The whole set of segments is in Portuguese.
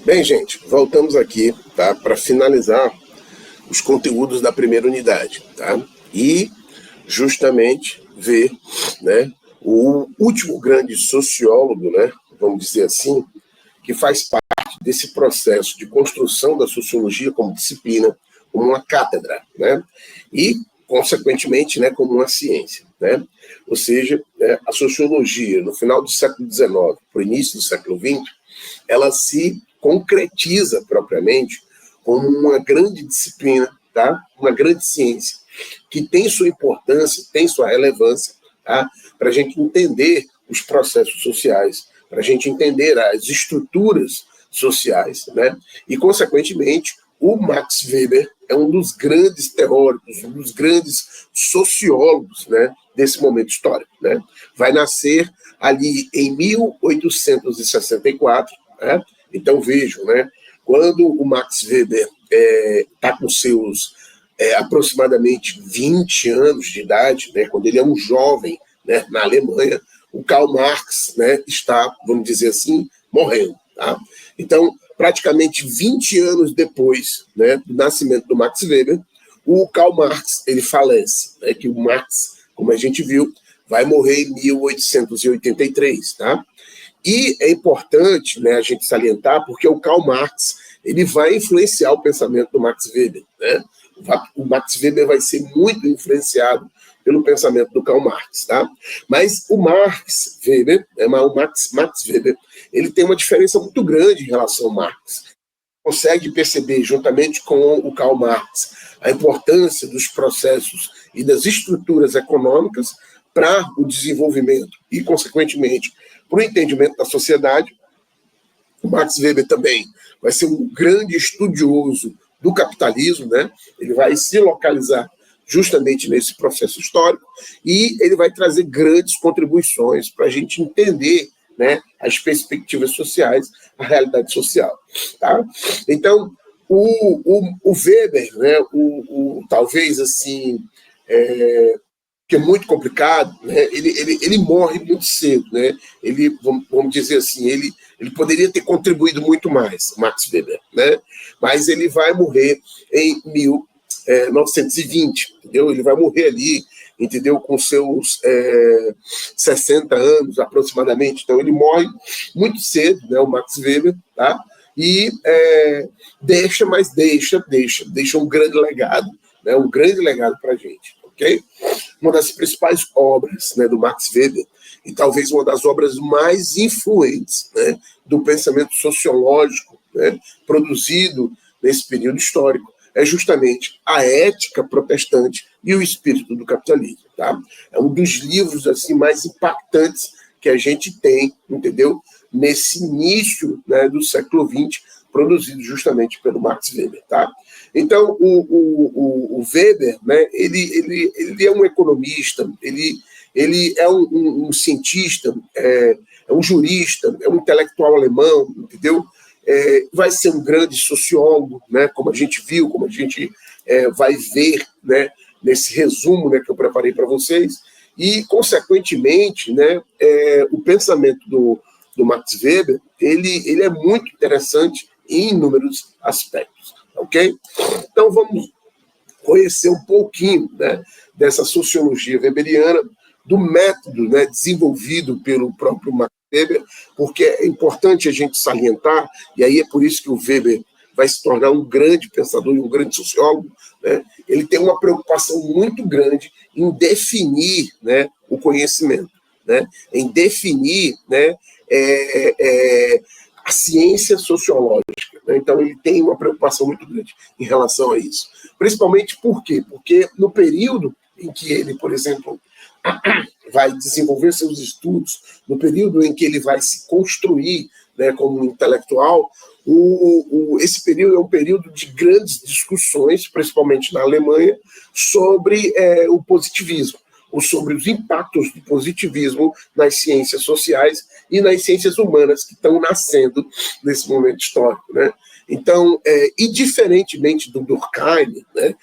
Bem, gente, voltamos aqui, tá, para finalizar os conteúdos da primeira unidade, tá? E justamente ver, né, o último grande sociólogo, né, vamos dizer assim, que faz parte desse processo de construção da sociologia como disciplina, como uma cátedra, né? E, consequentemente, né, como uma ciência, né? Ou seja, né, a sociologia, no final do século XIX, para o início do século XX, ela se concretiza propriamente como uma grande disciplina, tá? Uma grande ciência, que tem sua importância, tem sua relevância, tá? Para a gente entender os processos sociais, para a gente entender as estruturas sociais, né? E, consequentemente, o Max Weber é um dos grandes teóricos, um dos grandes sociólogos, né, desse momento histórico, né? Vai nascer ali em 1864, né? Então vejam, né? Quando o Max Weber está com seus aproximadamente 20 anos de idade, né? Quando ele é um jovem, né, na Alemanha, o Karl Marx, né, está, vamos dizer assim, morrendo. Tá? Então, praticamente 20 anos depois, né, do nascimento do Max Weber, o Karl Marx ele falece, né, que o Marx, como a gente viu, vai morrer em 1883. Tá? E é importante, né, a gente salientar, porque o Karl Marx ele vai influenciar o pensamento do Max Weber. Né? O Max Weber vai ser muito influenciado pelo pensamento do Karl Marx, tá? Mas o Max Weber, o Max Weber, ele tem uma diferença muito grande em relação ao Marx. Consegue perceber, juntamente com o Karl Marx, a importância dos processos e das estruturas econômicas para o desenvolvimento e, consequentemente, para o entendimento da sociedade. O Max Weber também vai ser um grande estudioso do capitalismo, né? Ele vai se localizar justamente nesse processo histórico e ele vai trazer grandes contribuições para a gente entender, né, as perspectivas sociais, a realidade social. Tá? Então, o Weber, né, talvez assim, que é muito complicado, né? Ele morre muito cedo, né? Ele, vamos dizer assim, ele poderia ter contribuído muito mais, Max Weber, né? Mas ele vai morrer em 1920, entendeu? Ele vai morrer ali, entendeu? Com seus 60 anos aproximadamente. Então ele morre muito cedo, né? O Max Weber, tá? E deixa um grande legado, né? Um grande legado para a gente, ok? Uma das principais obras, né, do Max Weber, e talvez uma das obras mais influentes, né, do pensamento sociológico, né, produzido nesse período histórico, é justamente A Ética Protestante e o Espírito do Capitalismo. Tá? É um dos livros assim mais impactantes que a gente tem, entendeu? Nesse início, né, do século XX, produzido justamente pelo Max Weber. Tá? Então, o Weber, né, ele é um economista, ele é um cientista, é um jurista, é um intelectual alemão, entendeu? Vai ser um grande sociólogo, né, como a gente viu, como a gente vai ver, né, nesse resumo, né, que eu preparei para vocês, e, consequentemente, né, o pensamento do Max Weber ele é muito interessante em inúmeros aspectos, ok? Então, vamos conhecer um pouquinho, né, dessa sociologia weberiana, do método, né, desenvolvido pelo próprio Max Weber, porque é importante a gente salientar, e aí é por isso que o Weber vai se tornar um grande pensador e um grande sociólogo, né? Ele tem uma preocupação muito grande em definir, né, o conhecimento, né? Em definir, né, a ciência sociológica. Né? Então, ele tem uma preocupação muito grande em relação a isso. Principalmente por quê? Porque no período em que ele, por exemplo, vai desenvolver seus estudos, no período em que ele vai se construir, né, como intelectual, esse período é um período de grandes discussões, principalmente na Alemanha, sobre o positivismo, ou sobre os impactos do positivismo nas ciências sociais e nas ciências humanas que estão nascendo nesse momento histórico, né? Então, e diferentemente do Durkheim, né,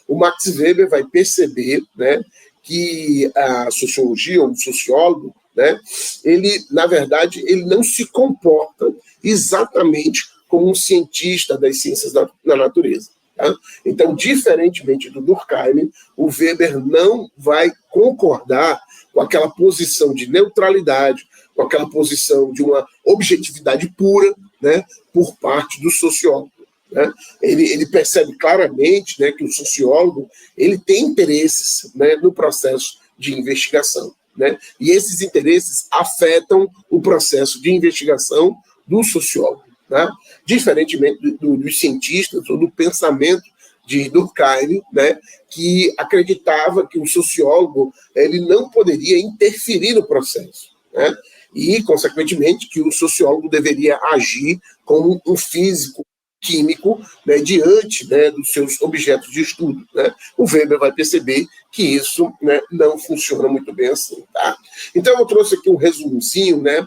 o Max Weber vai perceber, né, que a sociologia, ou o sociólogo, né, ele, na verdade, ele não se comporta exatamente como um cientista das ciências da natureza. Tá? Então, diferentemente do Durkheim, o Weber não vai concordar com aquela posição de neutralidade, com aquela posição de uma objetividade pura, né, por parte do sociólogo. Né? Ele percebe claramente, né, que o sociólogo ele tem interesses, né, no processo de investigação. Né? E esses interesses afetam o processo de investigação do sociólogo. Né? Diferentemente dos cientistas ou do pensamento de Durkheim, né, que acreditava que o sociólogo ele não poderia interferir no processo. Né? E, consequentemente, que o sociólogo deveria agir como um físico químico, né, diante, né, dos seus objetos de estudo. Né? O Weber vai perceber que isso, né, não funciona muito bem assim. Tá? Então, eu trouxe aqui um resumozinho, né,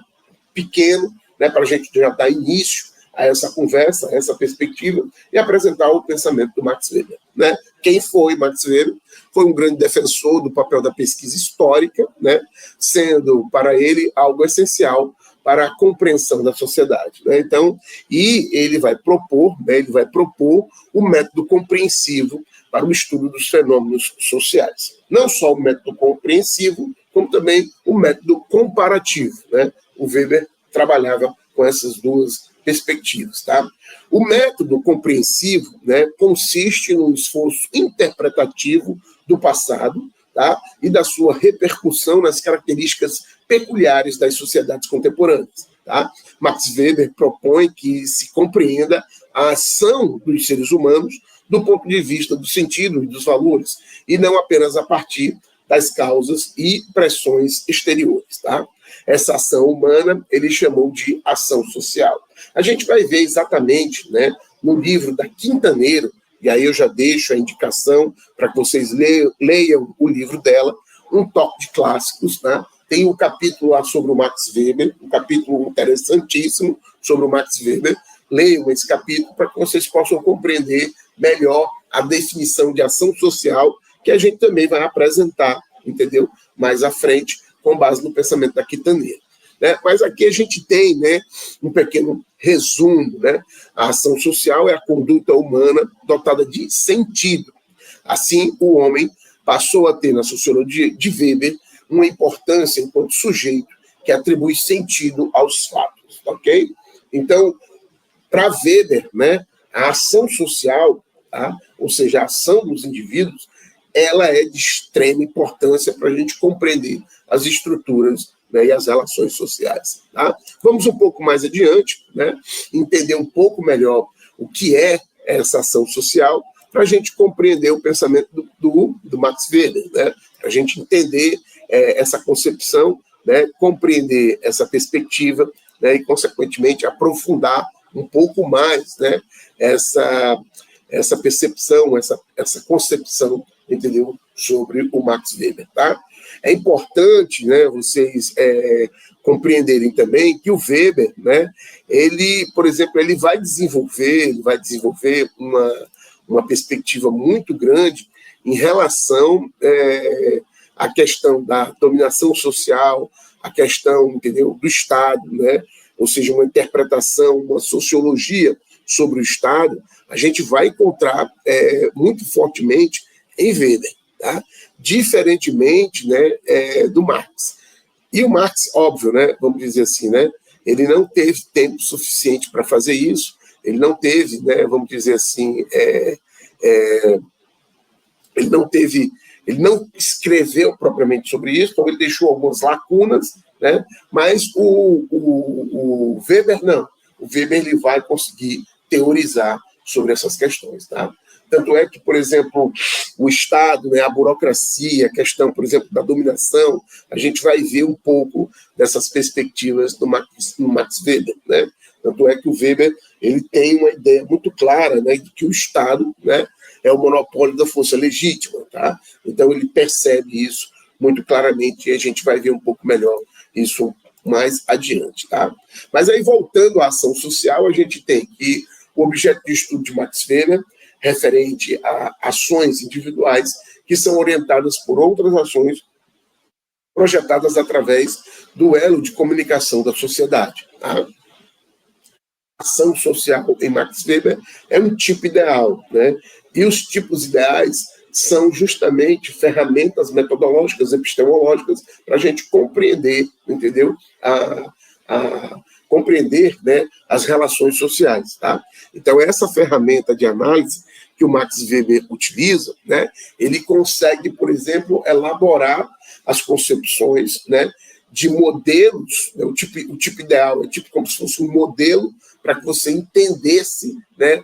pequeno, né, para a gente já dar início a essa conversa, a essa perspectiva, e apresentar o pensamento do Max Weber. Né? Quem foi Max Weber? Foi um grande defensor do papel da pesquisa histórica, né, sendo para ele algo essencial para a compreensão da sociedade. Né? Então, e ele vai propor o método compreensivo para o estudo dos fenômenos sociais. Não só o método compreensivo, como também o método comparativo. Né? O Weber trabalhava com essas duas perspectivas. Tá? O método compreensivo, né, consiste num esforço interpretativo do passado, tá? E da sua repercussão nas características peculiares das sociedades contemporâneas. Tá? Max Weber propõe que se compreenda a ação dos seres humanos do ponto de vista do sentido e dos valores, e não apenas a partir das causas e pressões exteriores. Tá? Essa ação humana ele chamou de ação social. A gente vai ver exatamente, né, no livro da Quintaneiro, e aí eu já deixo a indicação para que vocês leiam o livro dela, Um Toque de Clássicos. Né? Tem um capítulo lá sobre o Max Weber, um capítulo interessantíssimo sobre o Max Weber. Leiam esse capítulo para que vocês possam compreender melhor a definição de ação social que a gente também vai apresentar, entendeu? Mais à frente, com base no pensamento da Quintaneiro. Né? Mas aqui a gente tem, né, um pequeno resumo. Né? A ação social é a conduta humana dotada de sentido. Assim, o homem passou a ter, na sociologia de Weber, uma importância enquanto sujeito que atribui sentido aos fatos. Ok? Então, para Weber, né, a ação social, tá? Ou seja, a ação dos indivíduos, ela é de extrema importância para a gente compreender as estruturas, né, e as relações sociais. Tá? Vamos um pouco mais adiante, né, entender um pouco melhor o que é essa ação social, para a gente compreender o pensamento do Max Weber, né, para a gente entender essa concepção, né, compreender essa perspectiva, né, e, consequentemente, aprofundar um pouco mais, né, essa percepção, essa concepção, entendeu, sobre o Max Weber. Tá? É importante, né, vocês compreenderem também que o Weber, né, ele, por exemplo, ele vai desenvolver uma perspectiva muito grande em relação à questão da dominação social, a questão, entendeu, do Estado, né, ou seja, uma interpretação, uma sociologia sobre o Estado, a gente vai encontrar muito fortemente em Weber, tá? Diferentemente, né, do Marx. E o Marx, óbvio, né, vamos dizer assim, né, ele não teve tempo suficiente para fazer isso, ele não teve, né, vamos dizer assim, ele não escreveu propriamente sobre isso, então ele deixou algumas lacunas, né, mas o Weber não. O Weber ele vai conseguir teorizar sobre essas questões. Tá? Tanto é que, por exemplo, o Estado, né, a burocracia, a questão, por exemplo, da dominação, a gente vai ver um pouco dessas perspectivas no Max Weber. Né? Tanto é que o Weber ele tem uma ideia muito clara, né, de que o Estado, né, é o monopólio da força legítima. Tá? Então, ele percebe isso muito claramente e a gente vai ver um pouco melhor isso mais adiante. Tá? Mas aí, voltando à ação social, a gente tem que o objeto de estudo de Max Weber referente a ações individuais que são orientadas por outras ações projetadas através do elo de comunicação da sociedade. Tá? ação social em Max Weber é um tipo ideal, né? E os tipos ideais são justamente ferramentas metodológicas, epistemológicas, para a gente compreender, entendeu? Compreender, né, as relações sociais. Tá? Então, essa ferramenta de análise que o Max Weber utiliza, né, ele consegue, por exemplo, elaborar as concepções, né, de modelos, né, o tipo ideal é tipo como se fosse um modelo para que você entendesse, né,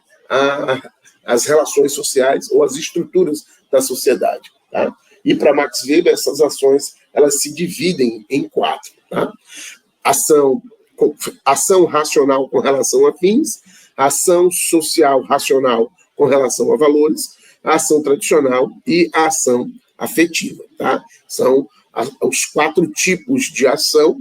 as relações sociais ou as estruturas da sociedade. Tá? E para Max Weber, essas ações elas se dividem em 4. Tá? Ação racional com relação a fins, ação social racional com relação a valores, a ação tradicional e a ação afetiva. Tá? São os 4 tipos de ação,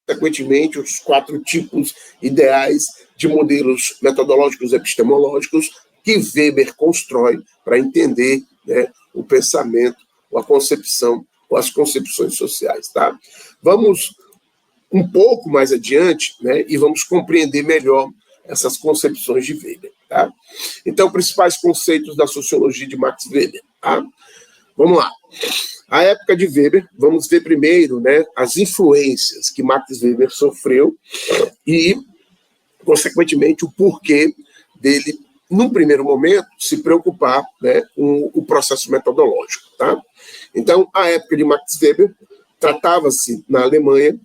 consequentemente, os 4 tipos ideais de modelos metodológicos epistemológicos que Weber constrói para entender, né, o pensamento, ou a concepção, ou as concepções sociais. Tá? Vamos um pouco mais adiante, né, e vamos compreender melhor essas concepções de Weber. Tá? Então, principais conceitos da sociologia de Max Weber. Tá? Vamos lá. A época de Weber, vamos ver primeiro, né, as influências que Max Weber sofreu e, consequentemente, o porquê dele, num primeiro momento, se preocupar, né, com o processo metodológico. Tá? Então, a época de Max Weber tratava-se na Alemanha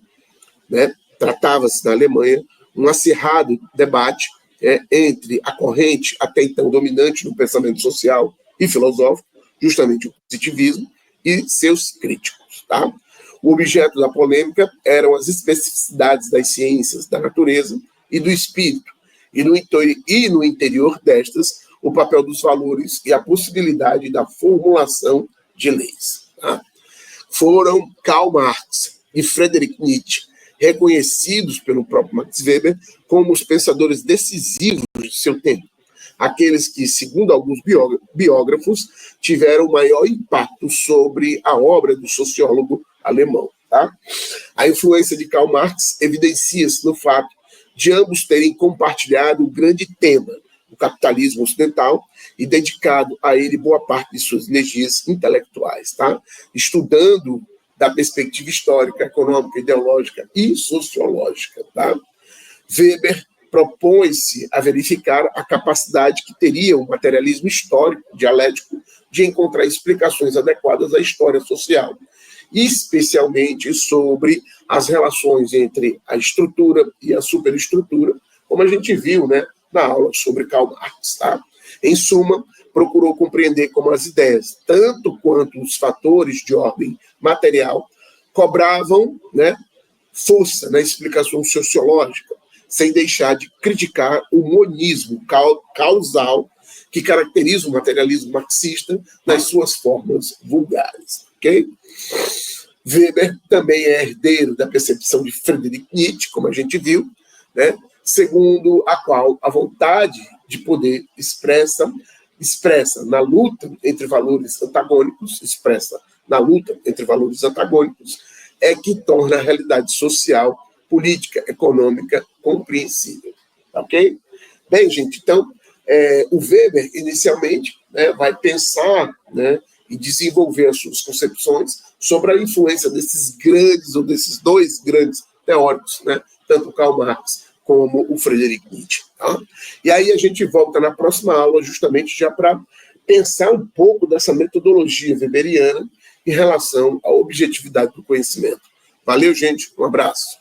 um acirrado debate entre a corrente até então dominante no pensamento social e filosófico, justamente o positivismo, e seus críticos. Tá? O objeto da polêmica eram as especificidades das ciências da natureza e do espírito, e no interior destas, o papel dos valores e a possibilidade da formulação de leis. Tá? Foram Karl Marx e Friedrich Nietzsche reconhecidos pelo próprio Max Weber como os pensadores decisivos de seu tempo, aqueles que, segundo alguns biógrafos, tiveram maior impacto sobre a obra do sociólogo alemão. Tá? A influência de Karl Marx evidencia-se no fato de ambos terem compartilhado o grande tema, o capitalismo ocidental, e dedicado a ele boa parte de suas energias intelectuais, tá? Estudando da perspectiva histórica, econômica, ideológica e sociológica. Tá? Weber propõe-se a verificar a capacidade que teria o materialismo histórico, dialético, de encontrar explicações adequadas à história social, especialmente sobre as relações entre a estrutura e a superestrutura, como a gente viu, né, na aula sobre Karl Marx. Tá? Em suma, procurou compreender como as ideias, tanto quanto os fatores de ordem material, cobravam, né, força na explicação sociológica, sem deixar de criticar o monismo causal que caracteriza o materialismo marxista nas suas formas vulgares. Okay? Weber também é herdeiro da percepção de Friedrich Nietzsche, como a gente viu, né, segundo a qual a vontade de poder expressa na luta entre valores antagônicos, é que torna a realidade social, política, econômica compreensível. Ok? Bem, gente, então, o Weber, inicialmente, né, vai pensar, né, e desenvolver as suas concepções sobre a influência desses grandes, ou desses 2 grandes teóricos, né, tanto Karl Marx como o Friedrich Nietzsche. Tá? E aí a gente volta na próxima aula justamente já para pensar um pouco dessa metodologia weberiana em relação à objetividade do conhecimento. Valeu, gente. Um abraço.